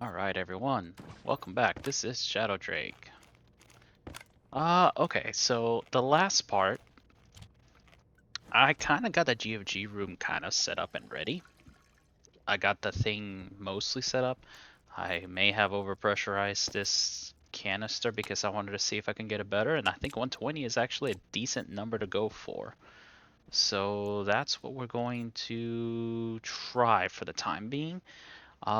Alright everyone, welcome back. This is Shadow Drake. Okay, so the last part, I kind of got the GFG room kind of set up and ready. I got the thing mostly set up. I may have overpressurized this canister because I wanted to see if I can get it better, and I think 120 is actually a decent number to go for. So that's what we're going to try for the time being.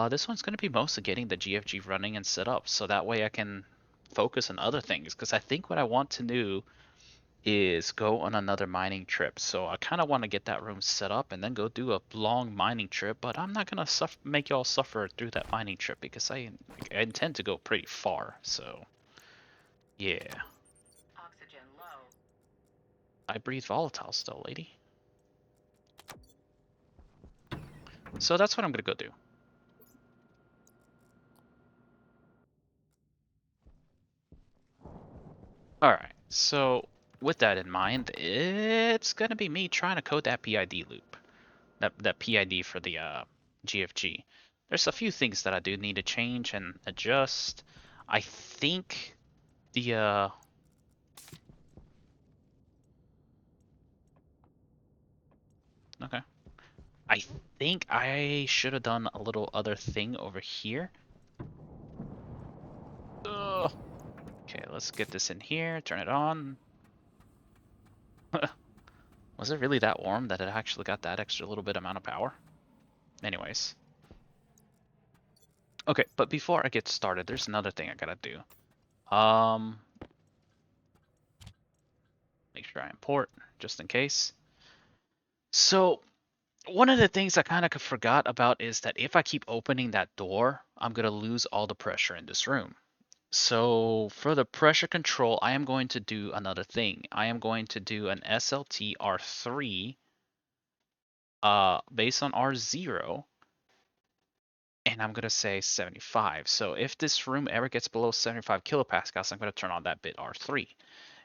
This one's going to be mostly getting the GFG running and set up, so that way I can focus on other things. Because I think what I want to do is go on another mining trip. So I kind of want to get that room set up and then go do a long mining trip. But I'm not going to make y'all suffer through that mining trip because I intend to go pretty far. So yeah, Oxygen low. I breathe volatile still, lady. So that's what I'm going to go do. Alright, so with that in mind, it's gonna be me trying to code that PID loop. That PID for the GFG. There's a few things that I do need to change and adjust. I think the okay. I think I should have done a little other thing over here. Ugh. Okay, let's get this in here, turn it on. Was it really that warm that it actually got that extra little bit amount of power? Anyways. Okay, but before I get started, there's another thing I gotta do. Make sure I import, just in case. So, one of the things I kind of forgot about is that if I keep opening that door, I'm gonna lose all the pressure in this room. So, for the pressure control, I am going to do another thing. I am going to do an SLT R3 based on R0, and I'm gonna say 75. So if this room ever gets below 75 kilopascals, I'm gonna turn on that bit R3.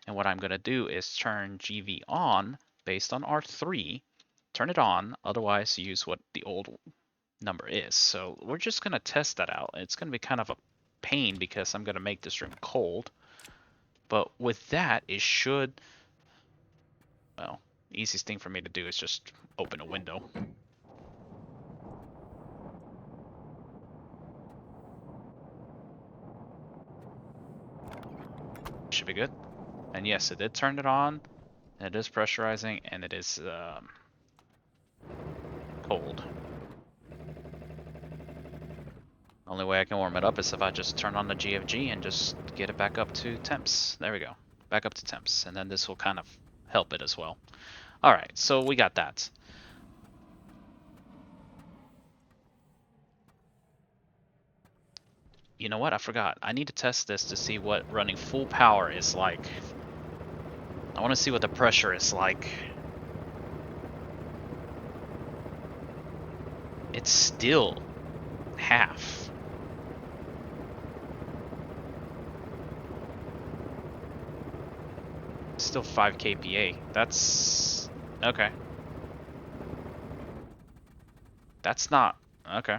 And what I'm gonna do is turn GV on based on R3, turn it on, otherwise use what the old number is. So we're just gonna test that out. It's gonna be kind of a pain because I'm gonna make this room cold. But with that, it should, well, easiest thing for me to do is just open a window. Should be good. And yes, it did turn it on. And it is pressurizing, and it is cold. Only way I can warm it up is if I just turn on the GFG and just get it back up to temps. There we go. Back up to temps. And then this will kind of help it as well. Alright, so we got that. You know what? I forgot. I need to test this to see what running full power is like. I want to see what the pressure is like. It's still half. Still 5 kPa. That's... okay. That's not... okay.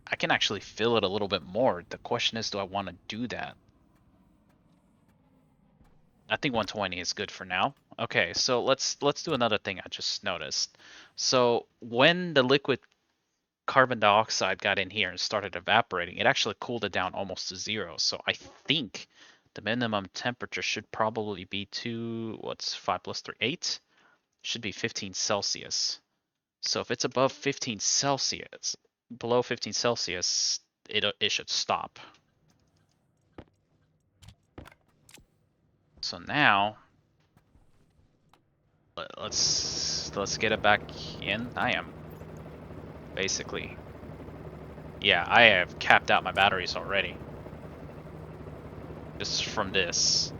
I can actually fill it a little bit more. The question is, do I want to do that? I think 120 is good for now. Okay, so let's do another thing I just noticed. So when the liquid carbon dioxide got in here and started evaporating, it actually cooled it down almost to zero. So I think the minimum temperature should probably be what's 5 plus 3, 8? Should be 15 Celsius. So if it's above 15 Celsius, below 15 Celsius, it should stop. So now let's get it back in. I am basically, yeah, I have capped out my batteries already. Just from this.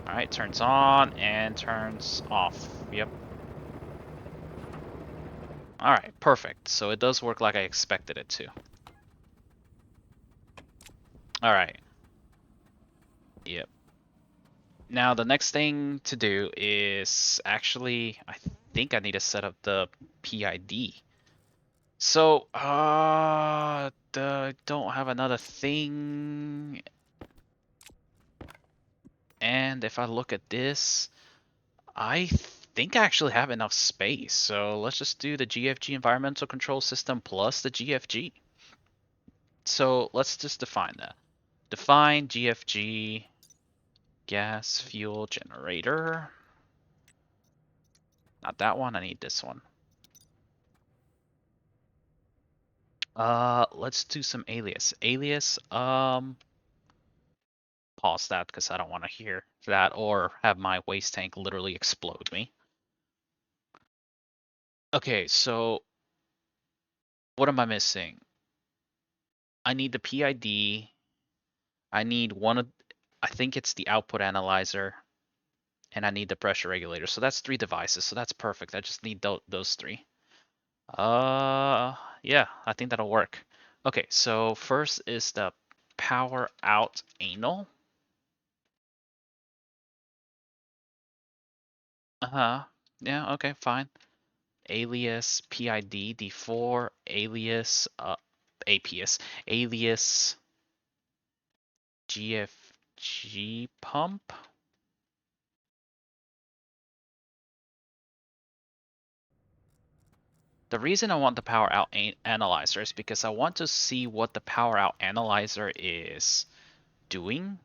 Alright, turns on and turns off. Yep. Alright, perfect. So it does work like I expected it to. Alright. Yep. Now the next thing to do is actually, I think I need to set up the PID. So, don't have another thing. And if I look at this, I think I actually have enough space. So let's just do the GFG environmental control system plus the GFG. So let's just define that. Define GFG gas fuel generator. Not that one, I need this one. Let's do some alias. Alias, pause that because I don't want to hear that or have my waste tank literally explode me. Okay, so what am I missing? I need the PID. I need one of, I think it's the output analyzer, and I need the pressure regulator. So that's three devices. So that's perfect. I just need those three. Yeah, I think that'll work. Okay, so first is the power out anal. Uh-huh. Yeah, okay, fine. Alias PID D4 alias APS alias GFG pump. The reason I want the power out analyzer is because I want to see what the power out analyzer is doing.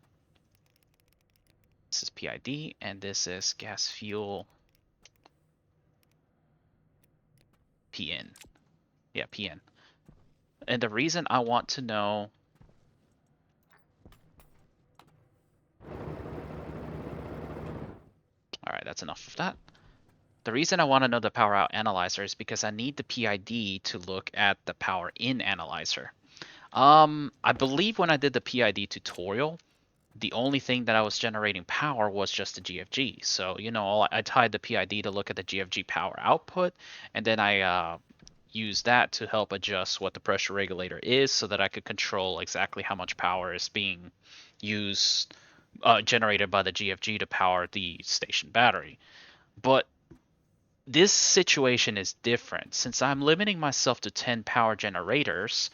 This is PID and this is gas fuel PN. Yeah, PN. And the reason I want to know. All right, that's enough of that. The reason I want to know the power out analyzer is because I need the PID to look at the power in analyzer. I believe when I did the PID tutorial, the only thing that I was generating power was just the GFG. So, I tied the PID to look at the GFG power output, and then I used that to help adjust what the pressure regulator is so that I could control exactly how much power is being used, generated by the GFG to power the station battery. But this situation is different. Since I'm limiting myself to 10 power generators,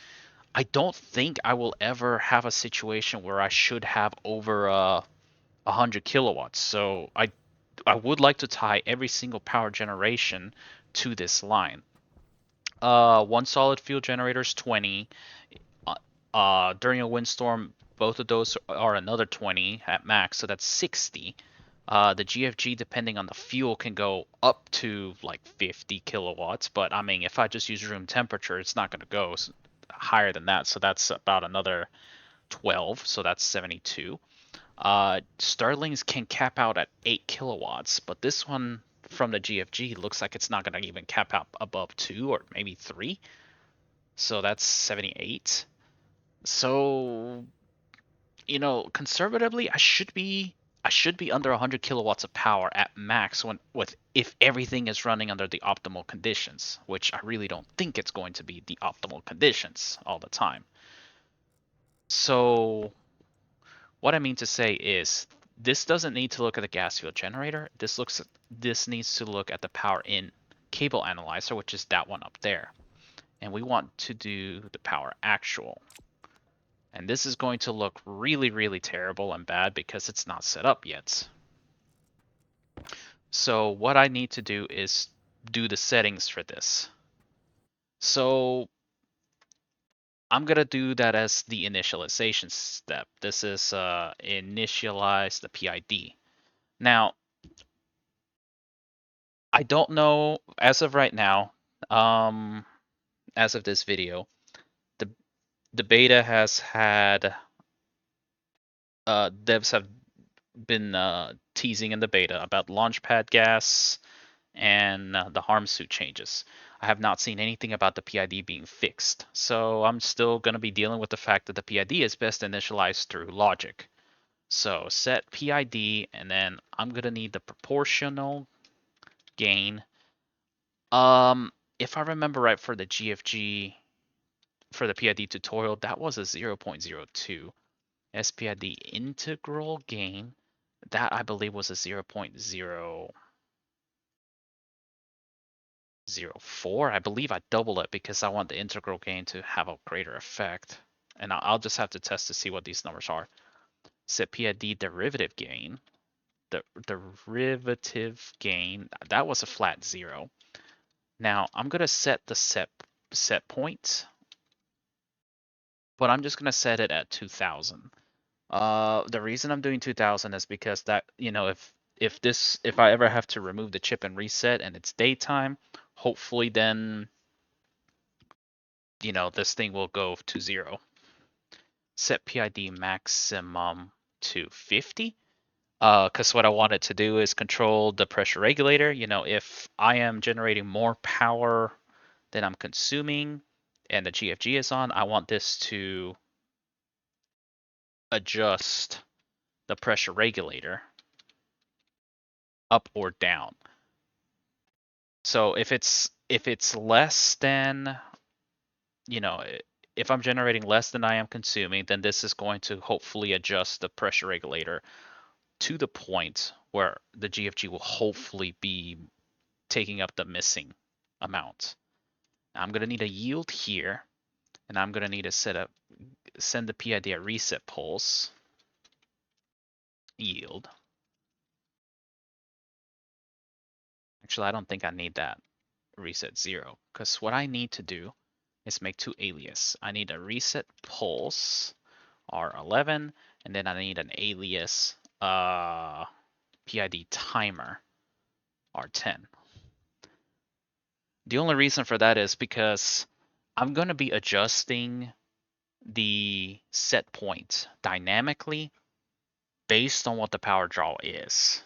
I don't think I will ever have a situation where I should have over 100 kilowatts. So I would like to tie every single power generation to this line. One solid fuel generator is 20. During a windstorm, both of those are another 20 at max, so that's 60. The GFG, depending on the fuel, can go up to like 50 kilowatts. But I mean, if I just use room temperature, it's not going to go higher than that. So that's about another 12. So that's 72. Starlings can cap out at 8 kilowatts, but this one from the GFG looks like it's not going to even cap out above 2 or maybe 3. So that's 78. So, conservatively, I should be under 100 kilowatts of power at max when with if everything is running under the optimal conditions, which I really don't think it's going to be the optimal conditions all the time. So, what I mean to say is this doesn't need to look at the gas fuel generator. This needs to look at the power in cable analyzer, which is that one up there. And we want to do the power actual. And this is going to look really, really terrible and bad because it's not set up yet. So what I need to do is do the settings for this. So I'm going to do that as the initialization step. This is initialize the PID. Now, I don't know as of right now, um, as of this video, the the beta has had devs have been teasing in the beta about launchpad gas and the harm suit changes. I have not seen anything about the PID being fixed, so I'm still going to be dealing with the fact that the PID is best initialized through logic. So set PID, and then I'm going to need the proportional gain. If I remember right for the GFG, for the PID tutorial, that was a 0.02. SPID integral gain, that I believe was a 0.0 0.04. I believe I double it because I want the integral gain to have a greater effect. And I'll just have to test to see what these numbers are. Set PID derivative gain. The derivative gain, that was a flat 0. Now I'm going to set the set point, but I'm just going to set it at 2000. The reason I'm doing 2000 is because that, if I ever have to remove the chip and reset and it's daytime, hopefully then, this thing will go to 0. Set PID maximum to 50. Because what I wanted to do is control the pressure regulator. If I am generating more power than I'm consuming and the GFG is on, I want this to adjust the pressure regulator up or down. So if it's less than, you know, if I'm generating less than I am consuming, then this is going to hopefully adjust the pressure regulator to the point where the GFG will hopefully be taking up the missing amount. Now I'm going to need a yield here, and I'm going to need to send the PID a reset pulse. Yield. Actually, I don't think I need that reset 0, because what I need to do is make 2 alias. I need a reset pulse R11, and then I need an alias PID timer R10. The only reason for that is because I'm going to be adjusting the set point dynamically based on what the power draw is.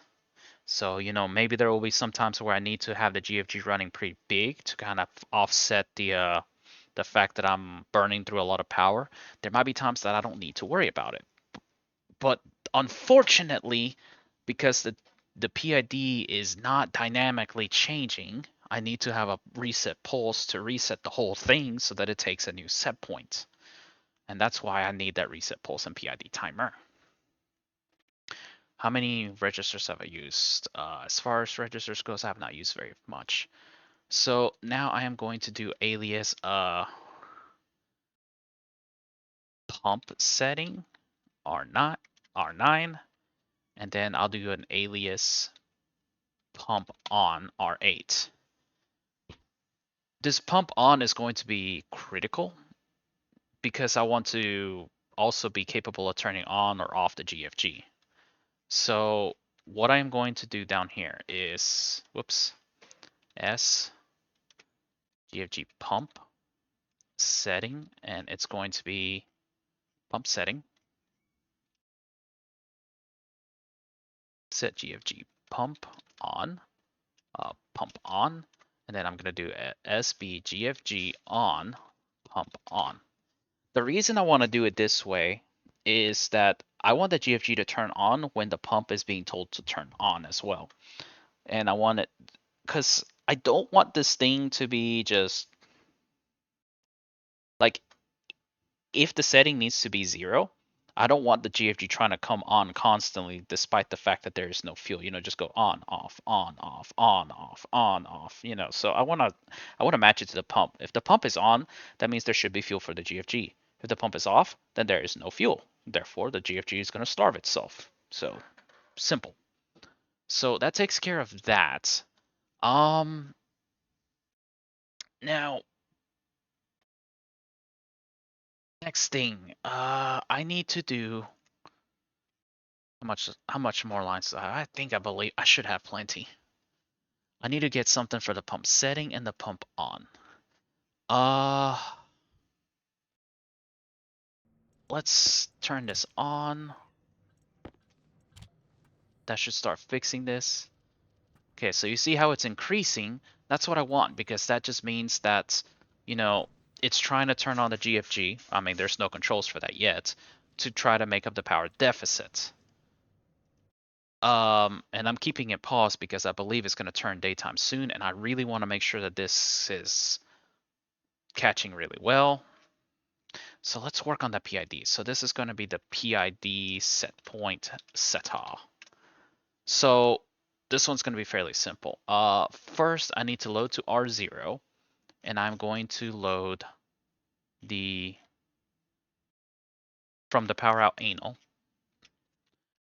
So, maybe there will be some times where I need to have the GFG running pretty big to kind of offset the fact that I'm burning through a lot of power. There might be times that I don't need to worry about it. But unfortunately, because the PID is not dynamically changing, I need to have a reset pulse to reset the whole thing so that it takes a new set point. And that's why I need that reset pulse and PID timer. How many registers have I used? As far as registers goes, I have not used very much. So now I am going to do alias pump setting R9, and then I'll do an alias pump on R8. This pump on is going to be critical because I want to also be capable of turning on or off the GFG. So what I'm going to do down here is, S GFG pump setting, and it's going to be pump setting, set GFG pump on, and then I'm going to do SB GFG on, pump on. The reason I want to do it this way is that I want the GFG to turn on when the pump is being told to turn on as well. And I want it, because I don't want this thing to be just, like, if the setting needs to be 0, I don't want the GFG trying to come on constantly despite the fact that there is no fuel. Just go on, off, on, off, on, off, on, off. So I want to match it to the pump. If the pump is on, that means there should be fuel for the GFG. If the pump is off, then there is no fuel. Therefore, the GFG is going to starve itself. So simple. So that takes care of that. Now, next thing, I need to do how much more lines do I have? I believe I should have plenty. I need to get something for the pump setting and the pump on. Let's turn this on. That should start fixing this. Okay, so you see how it's increasing? That's what I want, because that just means that, it's trying to turn on the GFG. I mean, there's no controls for that yet, to try to make up the power deficit. And I'm keeping it paused because I believe it's going to turn daytime soon, and I really want to make sure that this is catching really well. So let's work on the PID. So this is going to be the PID set point setter. So this one's going to be fairly simple. First, I need to load to R0, and I'm going to load the from the power out anal,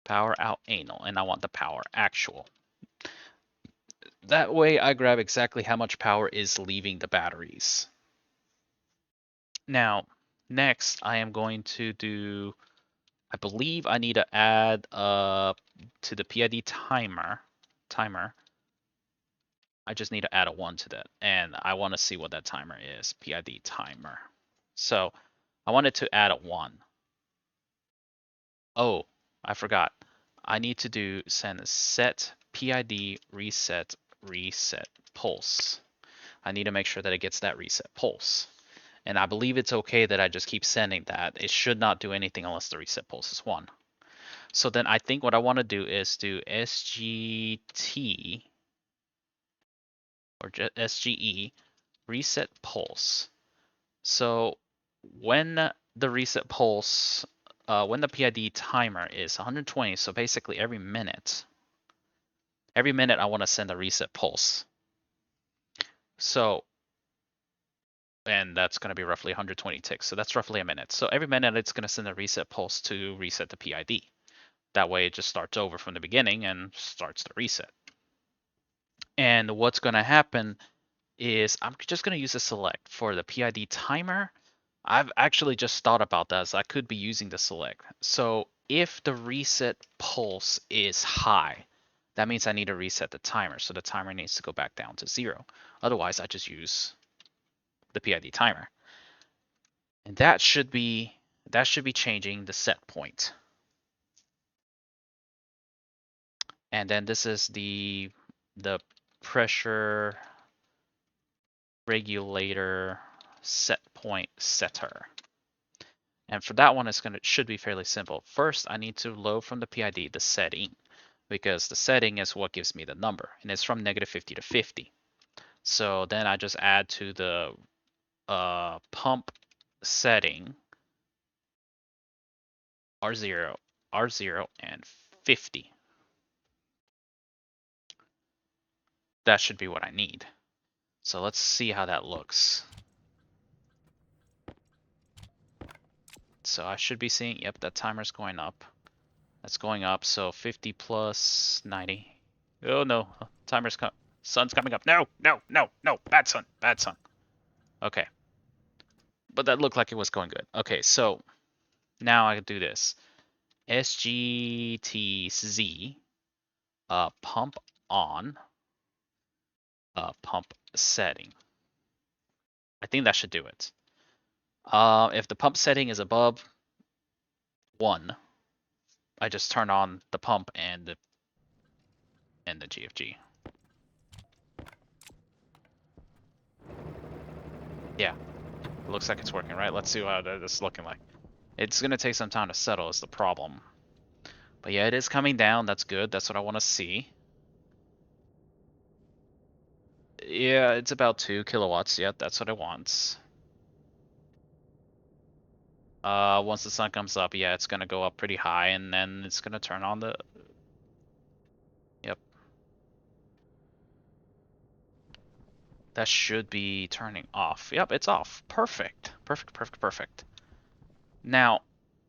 and I want the power actual. That way, I grab exactly how much power is leaving the batteries. Now, next, I am going to do. I believe I need to add to the PID timer. I just need to add a 1 to that, and I want to see what that timer is. PID timer. So I wanted to add a 1. Oh, I forgot. I need to do send set PID reset pulse. I need to make sure that it gets that reset pulse. And I believe it's okay that I just keep sending that. It should not do anything unless the reset pulse is 1. So then I think what I want to do is do SGT or SGE reset pulse. So when the reset pulse, when the PID timer is 120, so basically every minute I want to send a reset pulse. So, and that's going to be roughly 120 ticks. So that's roughly a minute. So every minute it's going to send a reset pulse to reset the PID. That way it just starts over from the beginning and starts the reset. And what's going to happen is I'm just going to use a select for the PID timer. I've actually just thought about that, so I could be using the select. So if the reset pulse is high, that means I need to reset the timer. So the timer needs to go back down to 0. Otherwise, I just use the PID timer. And that should be changing the set point. And then this is the pressure regulator set point setter. And for that one, should be fairly simple. First, I need to load from the PID the setting, because the setting is what gives me the number, and it's from -50 to 50. So then I just add to the pump setting R0, R0, and 50. That should be what I need. So let's see how that looks. So I should be seeing, yep, that timer's going up. That's going up, so 50 plus 90. Oh no, timer's sun's coming up. No, no, no, no, bad sun, bad sun. Okay, but that looked like it was going good. Okay, so now I can do this. SGTZ, pump on, pump setting. I think that should do it. If the pump setting is above 1, I just turn on the pump and the GFG. Yeah, it looks like it's working, right? Let's see what this is looking like. It's going to take some time to settle is the problem. But yeah, it is coming down. That's good. That's what I want to see. Yeah, it's about 2 kilowatts. Yep, that's what it wants. Once the sun comes up, yeah, it's going to go up pretty high, and then it's going to turn on the... Yep. That should be turning off. Yep, it's off. Perfect. Perfect, perfect, perfect. Now,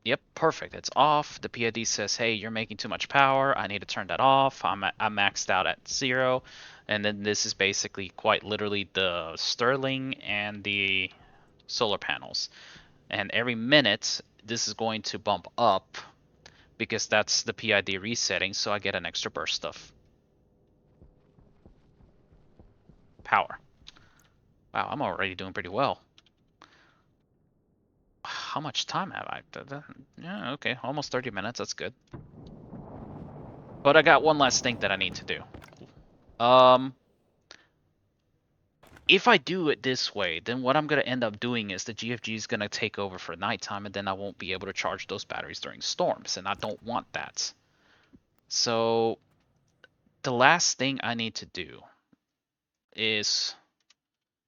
yep, perfect. It's off. The PID says, hey, you're making too much power. I need to turn that off. I'm maxed out at 0. And then this is basically quite literally the Stirling and the solar panels. And every minute, this is going to bump up because that's the PID resetting, so I get an extra burst of power. Wow, I'm already doing pretty well. How much time have I? Yeah, okay, almost 30 minutes. That's good. But I got one last thing that I need to do. If I do it this way, then what I'm going to end up doing is the GFG is going to take over for nighttime, and then I won't be able to charge those batteries during storms, and I don't want that. So the last thing I need to do is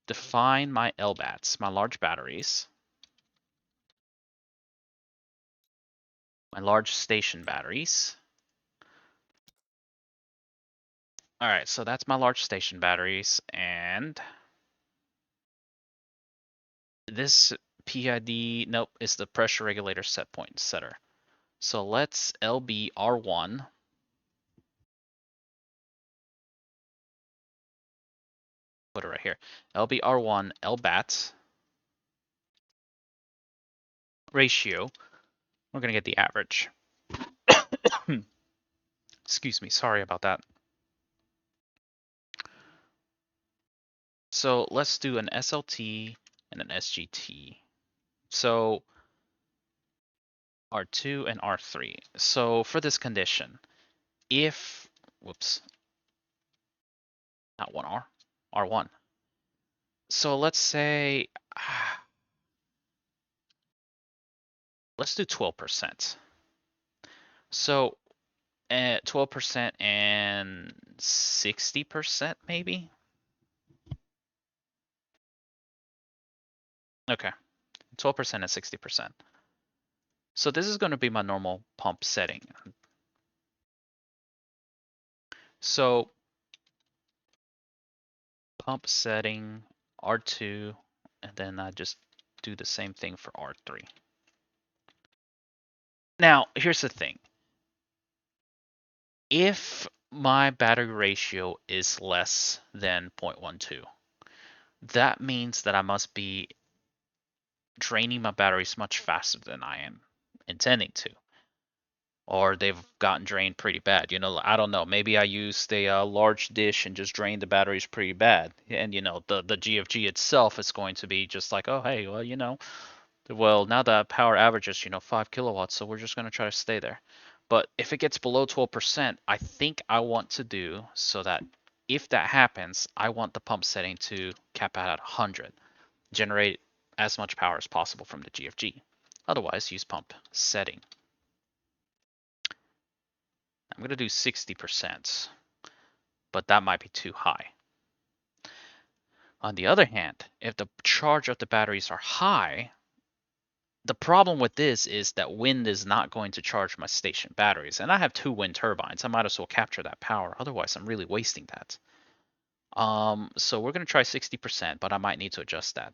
define my LBATs, my large batteries, my large station batteries, All right, so that's my large station batteries, and this PID, nope, is the pressure regulator set point setter. So let's LB-R1. Put it right here. LB-R1 LBAT ratio. We're gonna get the average. Excuse me, sorry about that. So let's do an SLT and an SGT. So R2 and R3. So for this condition, if, whoops, not 1R, R1. So let's say, let's do 12%. So at 12% and 60% maybe? Okay, 12% and 60%. So this is going to be my normal pump setting. So pump setting R2, and then I just do the same thing for R3. Now, here's the thing. If my battery ratio is less than 0.12, that means that I must be draining my batteries much faster than I am intending to. Or they've gotten drained pretty bad. I don't know. Maybe I used a large dish and just drained the batteries pretty bad. And, the GFG itself is going to be just like, oh, hey, well, now the power average is, 5 kilowatts, so we're just going to try to stay there. But if it gets below 12%, I think I want to do so that if that happens, I want the pump setting to cap out at 100, generate as much power as possible from the GFG. Otherwise, use pump setting. I'm going to do 60%, but that might be too high. On the other hand, if the charge of the batteries are high, the problem with this is that wind is not going to charge my station batteries. And I have 2 wind turbines. I might as well capture that power. Otherwise, I'm really wasting that. So we're going to try 60%, but I might need to adjust that.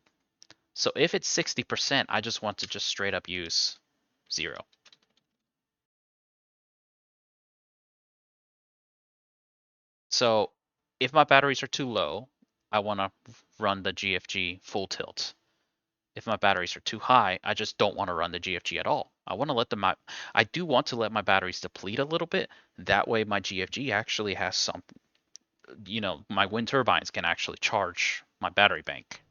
So if it's 60%, I just want to just straight up use 0. So if my batteries are too low, I want to run the GFG full tilt. If my batteries are too high, I just don't want to run the GFG at all. I do want to let my batteries deplete a little bit. That way my GFG actually has some, my wind turbines can actually charge my battery bank.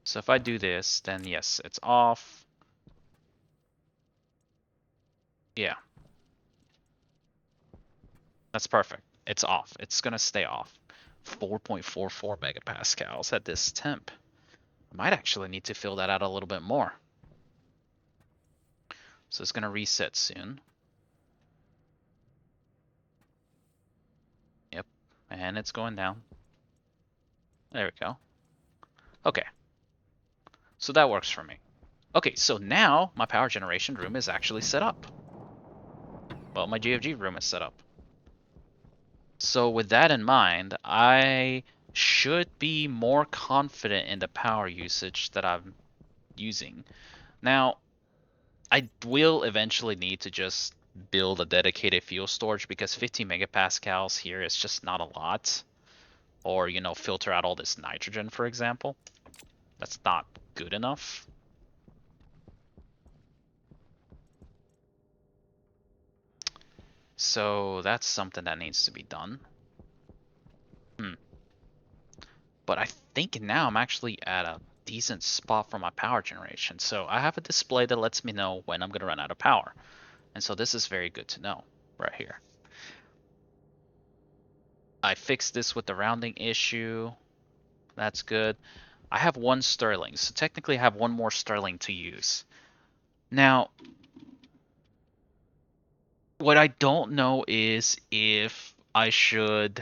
So if I do this, then yes, it's off. Yeah, that's perfect. It's off. It's going to stay off. 4.44 megapascals at this temp. I might actually need to fill that out a little bit more. So it's going to reset soon. Yep, and it's going down. There we go. Okay, so that works for me. Okay, so now my power generation room is actually set up. Well, my GFG room is set up. So with that in mind, I should be more confident in the power usage that I'm using. Now, I will eventually need to just build a dedicated fuel storage because 15 megapascals here is just not a lot. Or, filter out all this nitrogen, for example. That's not good enough. So that's something that needs to be done. But I think now I'm actually at a decent spot for my power generation. So I have a display that lets me know when I'm going to run out of power. And so this is very good to know right here. I fixed this with the rounding issue. That's good. I have 1 sterling, so technically I have 1 more sterling to use. Now, what I don't know is if I should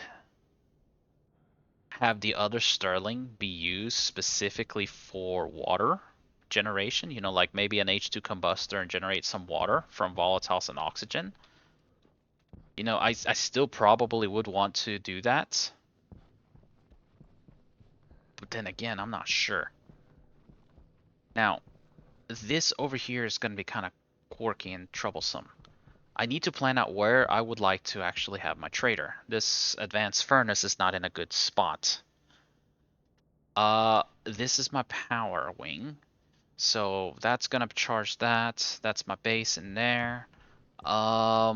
have the other sterling be used specifically for water generation, you know, like maybe an H2 combustor and generate some water from volatiles and oxygen. You know, I still probably would want to do that. But then again, I'm not sure. Now, this over here is going to be kind of quirky and troublesome. I need to plan out where I would like to actually have my trader. This advanced furnace is not in a good spot. This is my power wing. So that's gonna charge that. That's my base in there.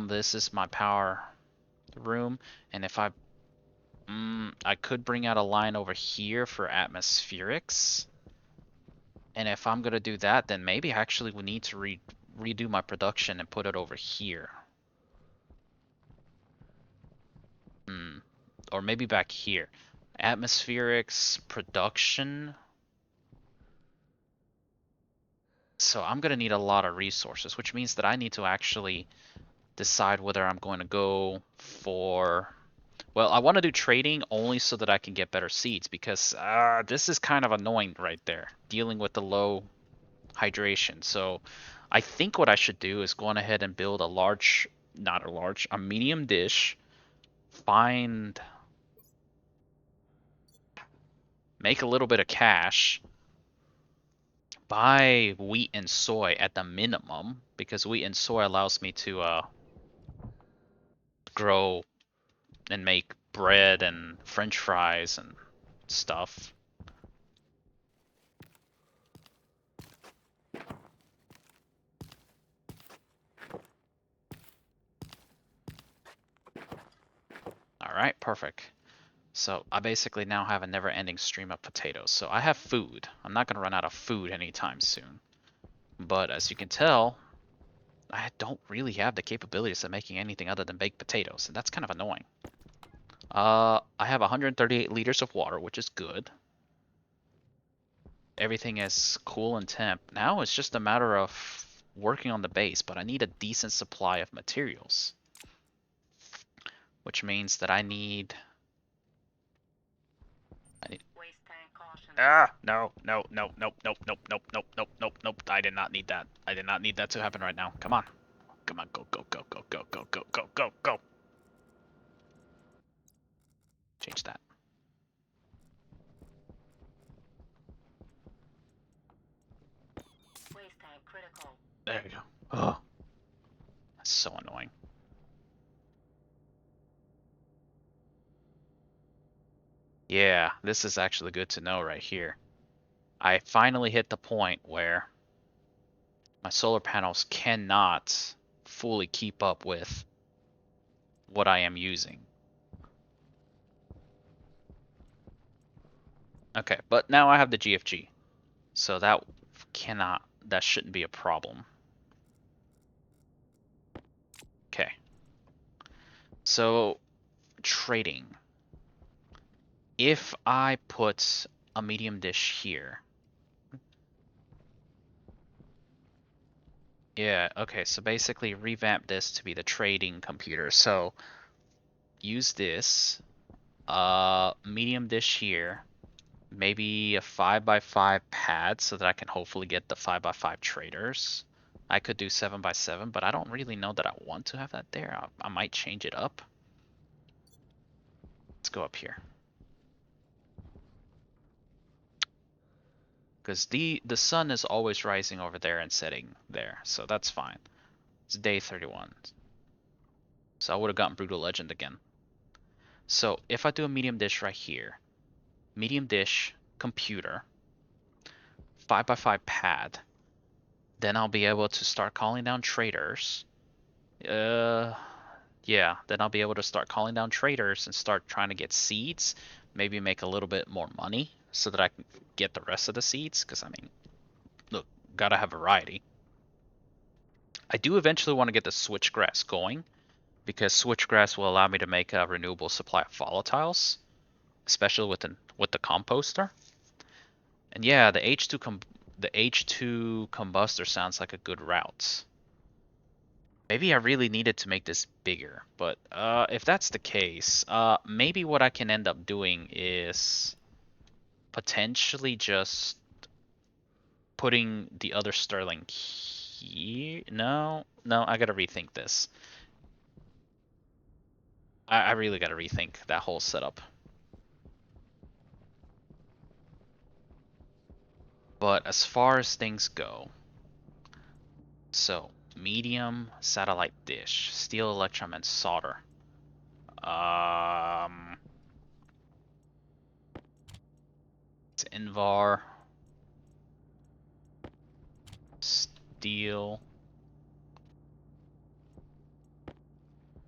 This is my power room. And if I could bring out a line over here for atmospherics. And if I'm gonna do that, then maybe I actually would need to redo my production and put it over here. Or maybe back here. Atmospherics, production. So I'm gonna need a lot of resources, which means that I need to actually decide whether I'm going to go for... Well, I want to do trading only so that I can get better seeds, because this is kind of annoying right there, dealing with the low hydration. So I think what I should do is go on ahead and build a medium dish, make a little bit of cash, buy wheat and soy at the minimum, because wheat and soy allows me to grow and make bread and French fries and stuff. Alright, perfect. So I basically now have a never-ending stream of potatoes. So I have food. I'm not going to run out of food anytime soon. But as you can tell, I don't really have the capabilities of making anything other than baked potatoes, and that's kind of annoying. I have 138 liters of water, which is good. Everything is cool and temp. Now it's just a matter of working on the base, but I need a decent supply of materials. Which means that I need... Waste tank caution. No, no, no, nope, nope, nope, nope, nope, nope, nope, nope. I did not need that. I did not need that to happen right now. Come on. Come on, go, go, go, go, go, go, go, go, go, go. Change that. Waste tank critical. There you go. Oh, that's so annoying. Yeah, this is actually good to know right here. I finally hit the point where my solar panels cannot fully keep up with what I am using. Okay, but now I have the GFG, so that shouldn't be a problem. Okay. So, trading. If I put a medium dish here. Yeah, okay, so basically revamp this to be the trading computer. So, use this. Medium dish here. Maybe a 5x5 pad so that I can hopefully get the 5x5 traders. I could do 7x7, but I don't really know that I want to have that there. I might change it up. Let's go up here. Because the sun is always rising over there and setting there, so that's fine. It's day 31. So I would have gotten Brutal Legend again. So if I do a medium dish right here, medium dish, computer, 5x5 pad, then I'll be able to start calling down traders. Yeah, then I'll be able to start calling down traders and start trying to get seeds. Maybe make a little bit more money so that I can get the rest of the seeds. Because, I mean, look, gotta have variety. I do eventually want to get the switchgrass going, because switchgrass will allow me to make a renewable supply of volatiles, especially with the composter. And yeah, the H2 combustor sounds like a good route. Maybe I really needed to make this bigger, but if that's the case, maybe what I can end up doing is potentially just putting the other Sterling here. No, I gotta rethink this. I really gotta rethink that whole setup. But as far as things go, so medium satellite dish, steel electrum, and solder. It's Invar, steel.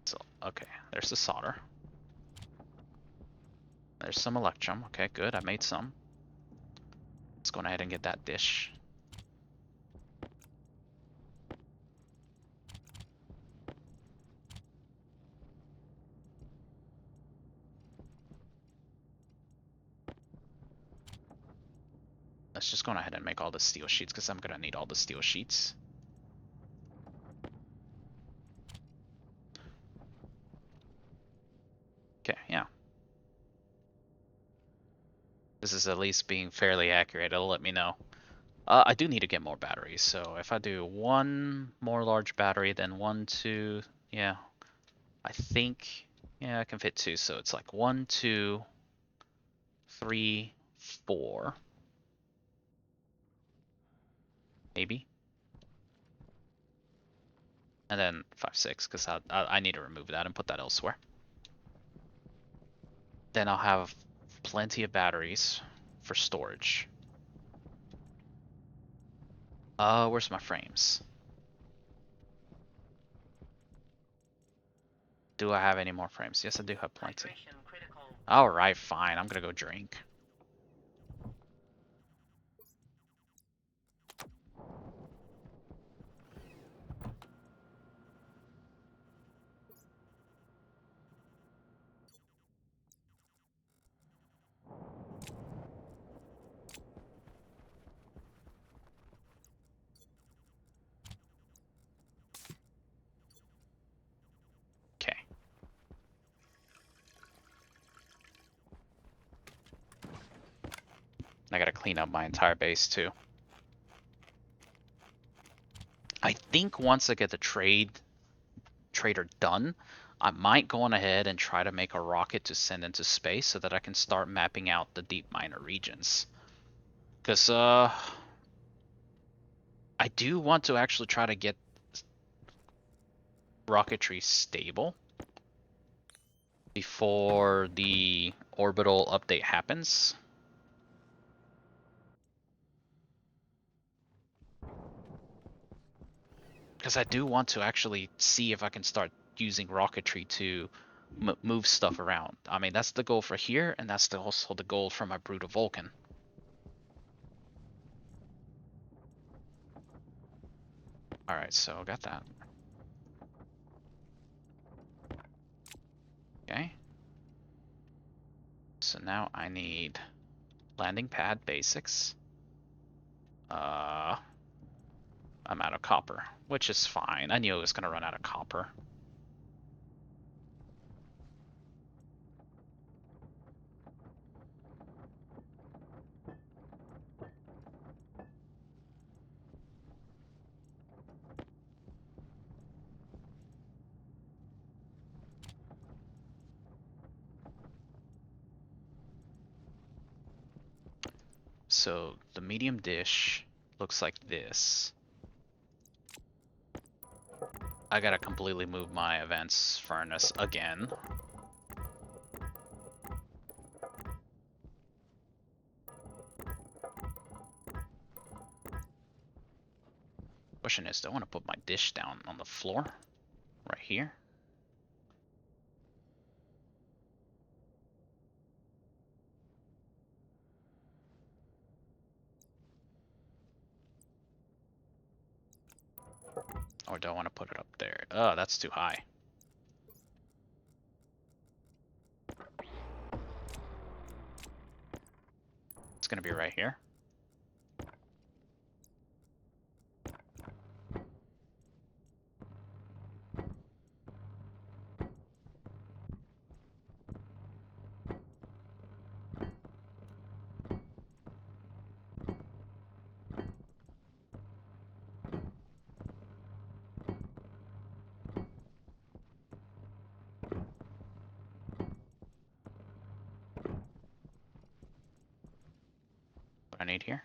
So okay, there's the solder. There's some electrum. Okay, good. I made some. Let's go ahead and get that dish. Let's just go ahead and make all the steel sheets because I'm gonna need all the steel sheets. Okay, yeah. This is at least being fairly accurate. It'll let me know. I do need to get more batteries, so if I do one more large battery, then one, two, yeah. I think, yeah, I can fit two, so it's like 1, 2, 3, 4. Maybe. And then 5, 6, because I need to remove that and put that elsewhere. Then I'll have plenty of batteries for storage. Where's my frames? Do I have any more frames? Yes, I do have plenty. Hydration critical. Alright, fine. I'm gonna go drink. Okay. I gotta clean up my entire base too. I think once I get the trader done, I might go on ahead and try to make a rocket to send into space so that I can start mapping out the deep minor regions. Because I do want to actually try to get rocketry stable before the orbital update happens. Because I do want to actually see if I can start using rocketry to move stuff around. I mean, that's the goal for here, and that's also the goal for my Brood of Vulcan. Alright, so I got that. Okay. So now I need landing pad basics. I'm out of copper, which is fine. I knew I was going to run out of copper. So the medium dish looks like this. I gotta completely move my events furnace again. Question is, do I want to put my dish down on the floor? Right here? Or do I want to put it up there? Oh, that's too high. It's gonna be right here. I need here?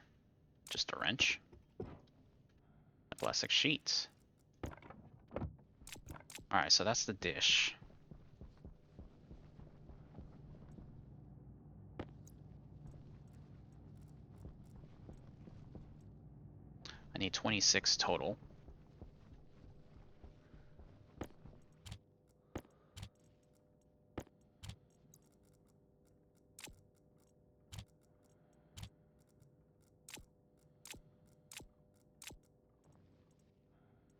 Just a wrench. A plastic sheet. Alright, so that's the dish. I need 26 total.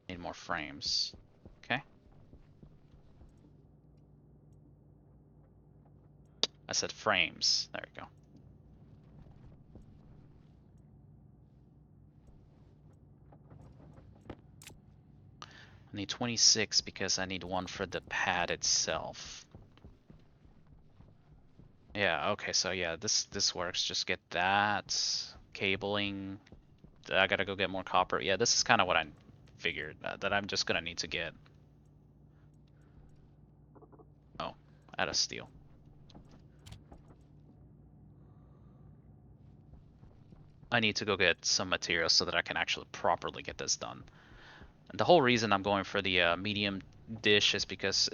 Need more frames. Okay. I said frames. There we go. I need 26 because I need one for the pad itself. Yeah, okay, so yeah, this works. Just get that. Cabling. I gotta go get more copper. Yeah, this is kind of what I figured, that I'm just gonna need to get. Oh, out of steel. I need to go get some materials so that I can actually properly get this done. And the whole reason I'm going for the medium dish is because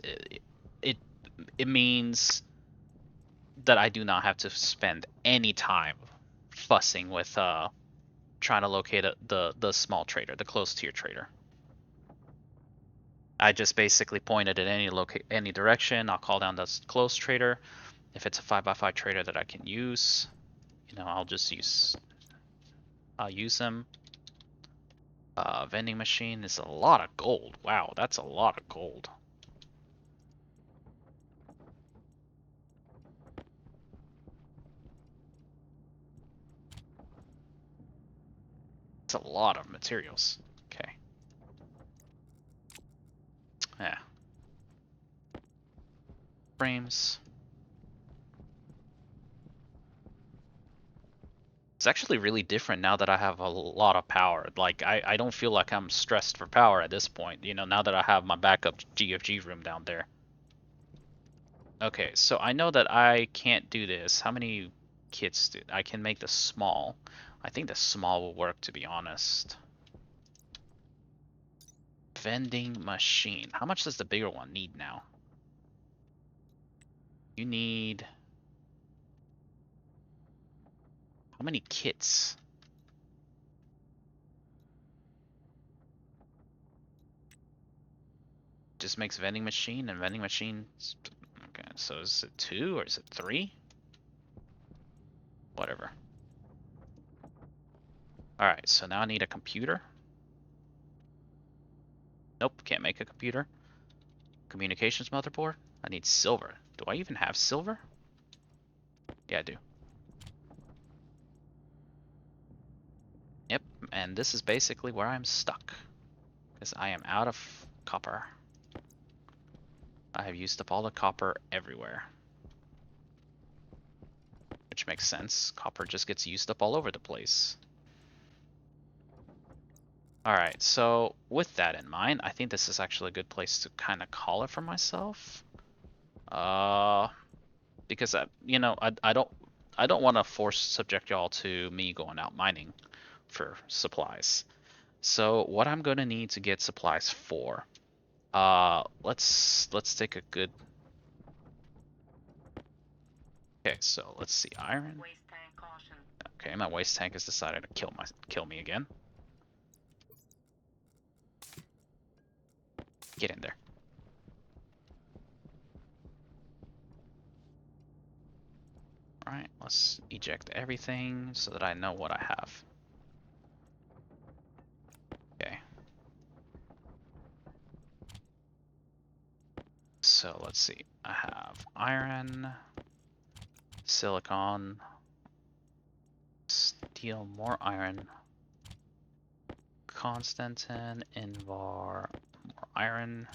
it it means that I do not have to spend any time fussing with trying to locate the small trader, the close tier trader. I just basically point it at any direction. I'll call down the close trader. If it's a 5x5 trader that I can use, I'll use them. Vending machine is a lot of gold. Wow, that's a lot of gold. It's a lot of materials. Okay. Yeah. Frames. It's actually really different now that I have a lot of power. Like, I don't feel like I'm stressed for power at this point, now that I have my backup GFG room down there. Okay, so I know that I can't do this. How many kits do I can make the small? I think the small will work, to be honest. Vending machine. How much does the bigger one need now? You need... How many kits? Just makes vending machine and vending machine. Okay, so is it 2 or is it 3? Whatever. Alright, so now I need a computer. Nope, can't make a computer. Communications motherboard. I need silver. Do I even have silver? Yeah, I do. Yep, and this is basically where I'm stuck. Because I am out of copper. I have used up all the copper everywhere. Which makes sense. Copper just gets used up all over the place. Alright, so with that in mind, I think this is actually a good place to kind of call it for myself. Because I don't want to force subject y'all to me going out mining for supplies. So what I'm gonna need to get supplies for, let's take a good. Okay, so let's see, iron. Waste tank caution. Okay, my waste tank has decided to kill me again. Get in there. Alright, let's eject everything so that I know what I have. Okay. So let's see. I have iron, silicon, steel, more iron, Constantin, Invar, more iron,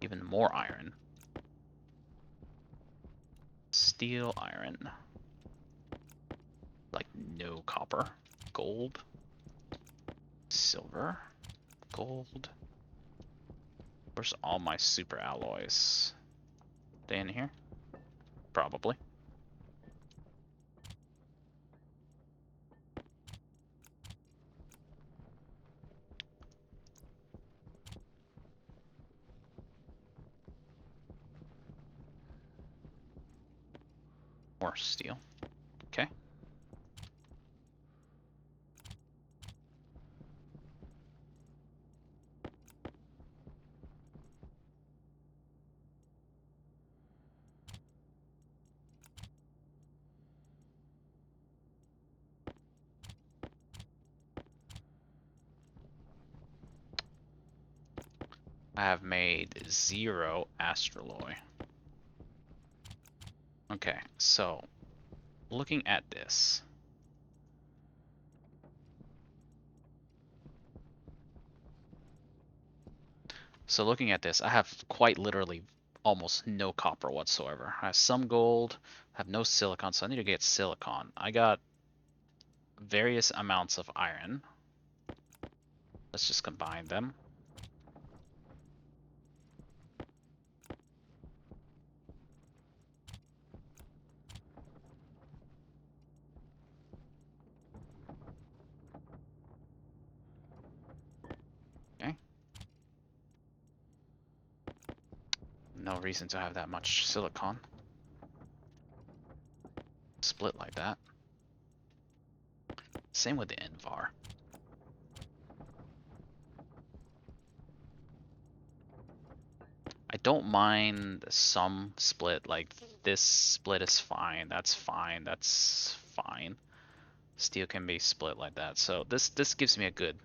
even more iron, steel, iron, like no copper, gold, silver, gold. Where's all my super alloys? They in here? Probably. More steel. Okay. I have made 0 astraloy. Okay, so looking at this. So looking at this, I have quite literally almost no copper whatsoever. I have some gold, I have no silicon, so I need to get silicon. I got various amounts of iron. Let's just combine them. Okay. No reason to have that much silicon. Split like that. Same with the Invar. I don't mind some split, like this split is fine, that's fine, that's fine. Steel can be split like that. So this gives me a good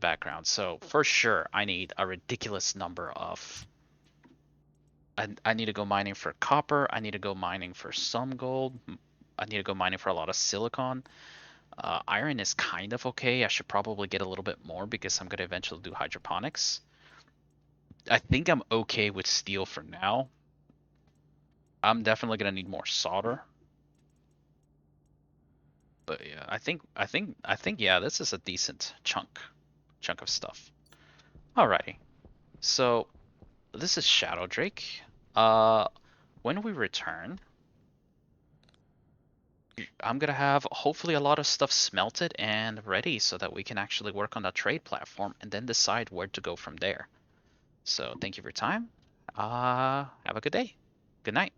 background. So for sure I need a ridiculous number of I need to go mining for copper, I need to go mining for some gold, I need to go mining for a lot of silicon. Iron is kind of okay. I should probably get a little bit more because I'm gonna eventually do hydroponics. I think I'm okay with steel for now. I'm definitely gonna need more solder. But yeah, I think yeah, this is a decent chunk of stuff. Alrighty. So this is Shadow Drake. Uh when we return, I'm gonna have hopefully a lot of stuff smelted and ready so that we can actually work on the trade platform and then decide where to go from there. So thank you for your time. Have a good day. Good night.